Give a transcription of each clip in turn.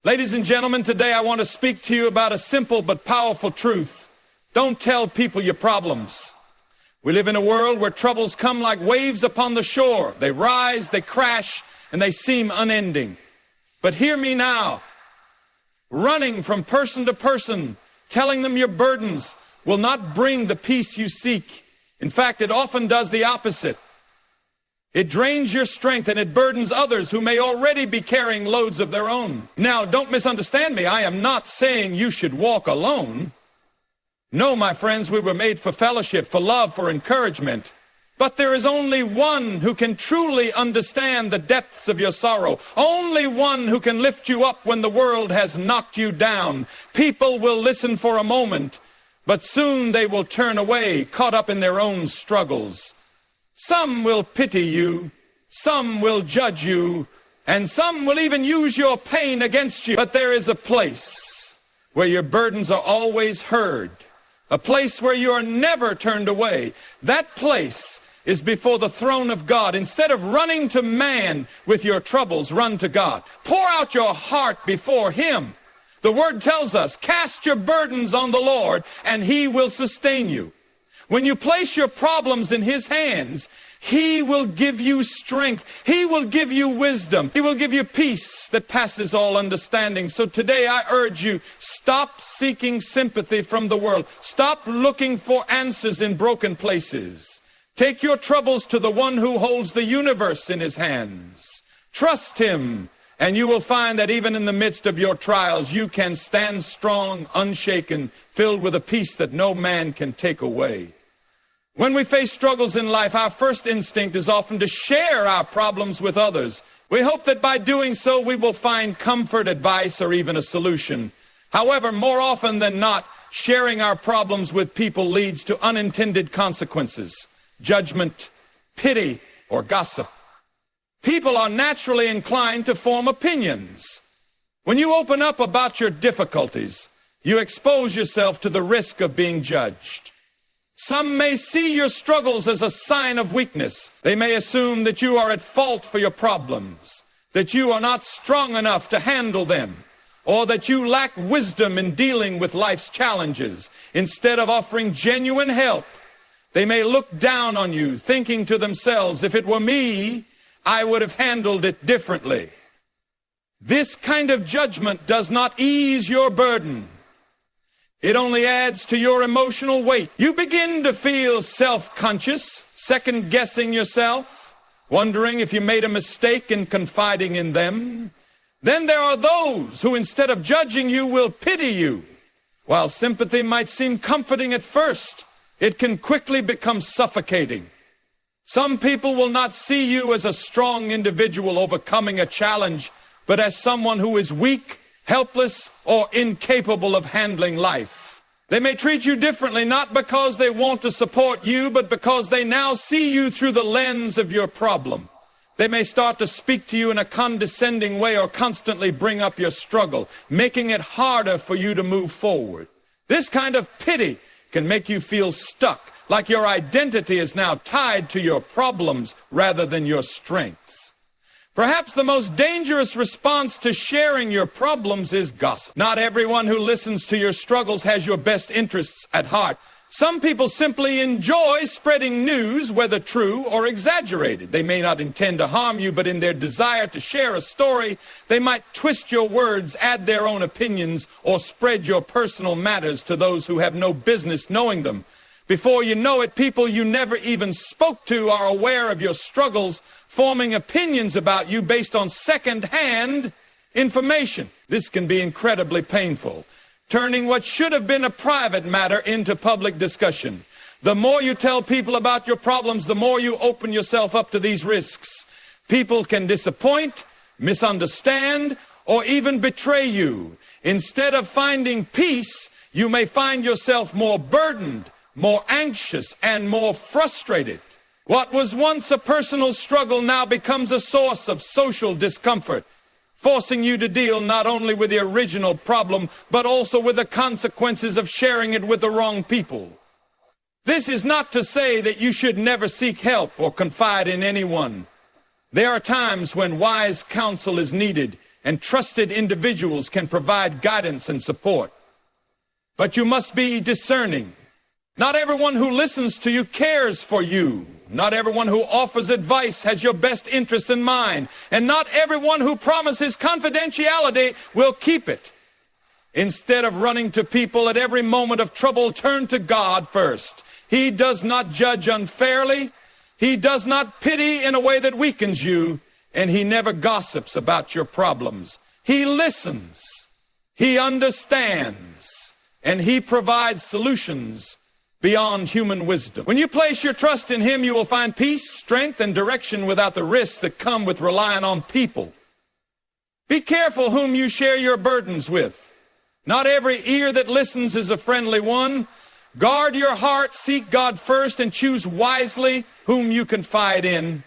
Ladies and gentlemen, today I want to speak to you about a simple but powerful truth. Don't tell people your problems. We live in a world where troubles come like waves upon the shore. They rise, they crash, and they seem unending. But hear me now. Running from person to person, telling them your burdens, will not bring the peace you seek. In fact, it often does the opposite. It drains your strength and it burdens others who may already be carrying loads of their own. Now, don't misunderstand me. I am not saying you should walk alone. No, my friends, we were made for fellowship, for love, for encouragement. But there is only one who can truly understand the depths of your sorrow. Only one who can lift you up when the world has knocked you down. People will listen for a moment, but soon they will turn away, caught up in their own struggles. Some will pity you, some will judge you, and some will even use your pain against you. But there is a place where your burdens are always heard, a place where you are never turned away. That place is before the throne of God. Instead of running to man with your troubles, run to God. Pour out your heart before Him. The Word tells us, cast your burdens on the Lord, and He will sustain you. When you place your problems in His hands, He will give you strength. He will give you wisdom. He will give you peace that passes all understanding. So today I urge you, stop seeking sympathy from the world. Stop looking for answers in broken places. Take your troubles to the one who holds the universe in His hands. Trust Him, and you will find that even in the midst of your trials, you can stand strong, unshaken, filled with a peace that no man can take away. When we face struggles in life, our first instinct is often to share our problems with others. We hope that by doing so, we will find comfort, advice, or even a solution. However, more often than not, sharing our problems with people leads to unintended consequences, judgment, pity, or gossip. People are naturally inclined to form opinions. When you open up about your difficulties, you expose yourself to the risk of being judged. Some may see your struggles as a sign of weakness. They may assume that you are at fault for your problems, that you are not strong enough to handle them, or that you lack wisdom in dealing with life's challenges. Instead of offering genuine help, they may look down on you, thinking to themselves, if it were me, I would have handled it differently. This kind of judgment does not ease your burden. It only adds to your emotional weight. You begin to feel self-conscious, second-guessing yourself, wondering if you made a mistake in confiding in them. Then there are those who, instead of judging you, will pity you. While sympathy might seem comforting at first, it can quickly become suffocating. Some people will not see you as a strong individual overcoming a challenge, but as someone who is weak, helpless, or incapable of handling life. They may treat you differently, not because they want to support you, but because they now see you through the lens of your problem. They may start to speak to you in a condescending way or constantly bring up your struggle, making it harder for you to move forward. This kind of pity can make you feel stuck, like your identity is now tied to your problems rather than your strengths. Perhaps the most dangerous response to sharing your problems is gossip. Not everyone who listens to your struggles has your best interests at heart. Some people simply enjoy spreading news, whether true or exaggerated. They may not intend to harm you, but in their desire to share a story, they might twist your words, add their own opinions, or spread your personal matters to those who have no business knowing them. Before you know it, people you never even spoke to are aware of your struggles, forming opinions about you based on second-hand information. This can be incredibly painful, turning what should have been a private matter into public discussion. The more you tell people about your problems, the more you open yourself up to these risks. People can disappoint, misunderstand, or even betray you. Instead of finding peace, you may find yourself more burdened, more anxious, and more frustrated. What was once a personal struggle now becomes a source of social discomfort, forcing you to deal not only with the original problem, but also with the consequences of sharing it with the wrong people. This is not to say that you should never seek help or confide in anyone. There are times when wise counsel is needed, and trusted individuals can provide guidance and support. But you must be discerning. Not everyone who listens to you cares for you. Not everyone who offers advice has your best interest in mind. And not everyone who promises confidentiality will keep it. Instead of running to people at every moment of trouble, turn to God first. He does not judge unfairly. He does not pity in a way that weakens you. And he never gossips about your problems. He listens. He understands. And he provides solutions beyond human wisdom. When you place your trust in him, you will find peace, strength, and direction without the risks that come with relying on people. Be careful whom you share your burdens with. Not every ear that listens is a friendly one. Guard your heart, seek God first, and choose wisely whom you confide in.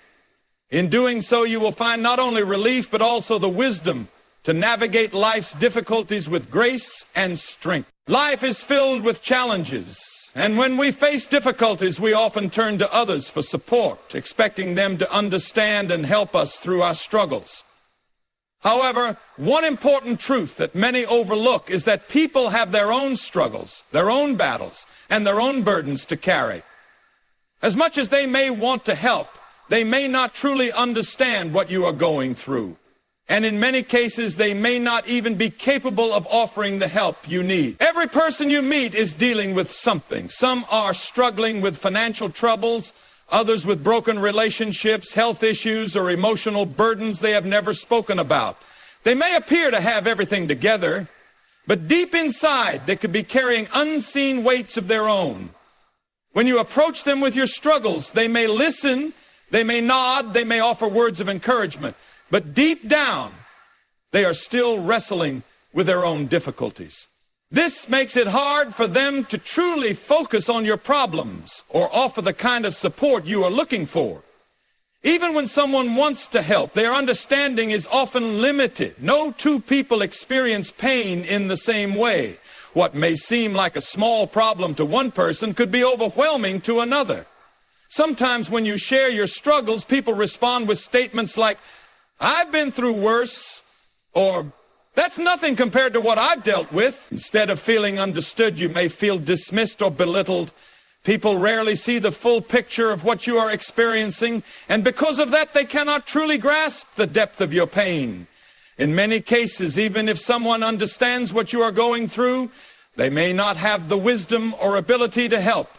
In doing so, you will find not only relief, but also the wisdom to navigate life's difficulties with grace and strength. Life is filled with challenges. And when we face difficulties, we often turn to others for support, expecting them to understand and help us through our struggles. However, one important truth that many overlook is that people have their own struggles, their own battles, and their own burdens to carry. As much as they may want to help, they may not truly understand what you are going through. And in many cases, they may not even be capable of offering the help you need. Every person you meet is dealing with something. Some are struggling with financial troubles, others with broken relationships, health issues, or emotional burdens they have never spoken about. They may appear to have everything together, but deep inside, they could be carrying unseen weights of their own. When you approach them with your struggles, they may listen, they may nod, they may offer words of encouragement. But deep down, they are still wrestling with their own difficulties. This makes it hard for them to truly focus on your problems or offer the kind of support you are looking for. Even when someone wants to help, their understanding is often limited. No two people experience pain in the same way. What may seem like a small problem to one person could be overwhelming to another. Sometimes when you share your struggles, people respond with statements like, "I've been through worse," or "That's nothing compared to what I've dealt with." Instead of feeling understood, you may feel dismissed or belittled. People rarely see the full picture of what you are experiencing, and because of that, they cannot truly grasp the depth of your pain. In many cases, even if someone understands what you are going through, they may not have the wisdom or ability to help.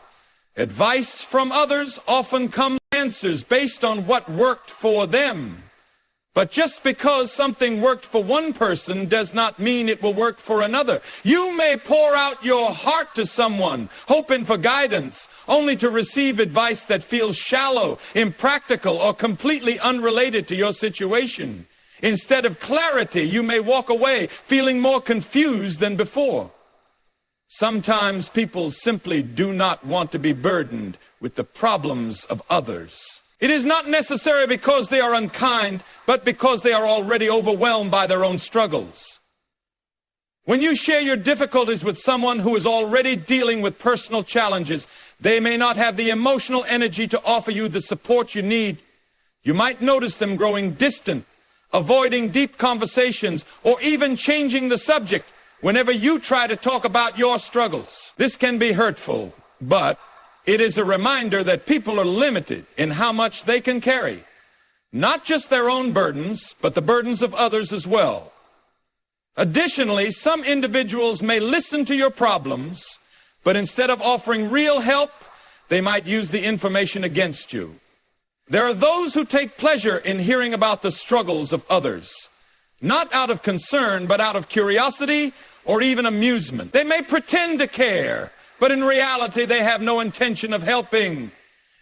Advice from others often comes with answers based on what worked for them. But just because something worked for one person does not mean it will work for another. You may pour out your heart to someone, hoping for guidance, only to receive advice that feels shallow, impractical, or completely unrelated to your situation. Instead of clarity, you may walk away feeling more confused than before. Sometimes people simply do not want to be burdened with the problems of others. It is not necessary because they are unkind, but because they are already overwhelmed by their own struggles. When you share your difficulties with someone who is already dealing with personal challenges, they may not have the emotional energy to offer you the support you need. You might notice them growing distant, avoiding deep conversations, or even changing the subject whenever you try to talk about your struggles. This can be hurtful, but it is a reminder that people are limited in how much they can carry. Not just their own burdens, but the burdens of others as well. Additionally, some individuals may listen to your problems, but instead of offering real help, they might use the information against you. There are those who take pleasure in hearing about the struggles of others, not out of concern, but out of curiosity or even amusement. They may pretend to care, but in reality, they have no intention of helping.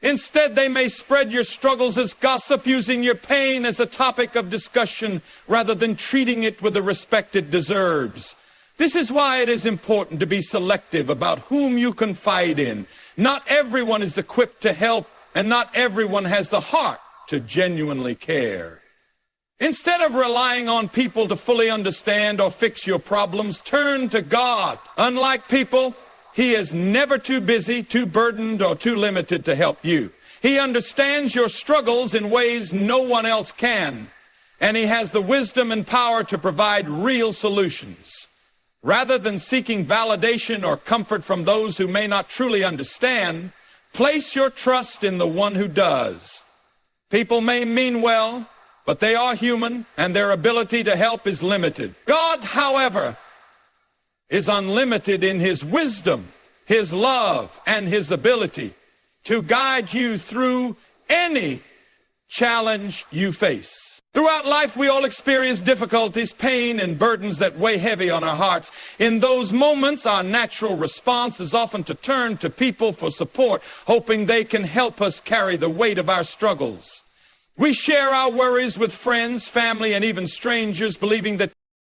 Instead, they may spread your struggles as gossip, using your pain as a topic of discussion rather than treating it with the respect it deserves. This is why it is important to be selective about whom you confide in. Not everyone is equipped to help, and not everyone has the heart to genuinely care. Instead of relying on people to fully understand or fix your problems, turn to God. Unlike people, He is never too busy, too burdened, or too limited to help you. He understands your struggles in ways no one else can. and he has the wisdom and power to provide real solutions. Rather than seeking validation or comfort from those who may not truly understand, place your trust in the one who does. People may mean well, but they are human, and their ability to help is limited. God, however, is unlimited in his wisdom, his love, and his ability to guide you through any challenge you face. Throughout life, we all experience difficulties, pain, and burdens that weigh heavy on our hearts. In those moments, our natural response is often to turn to people for support, hoping they can help us carry the weight of our struggles. We share our worries with friends, family, and even strangers, believing that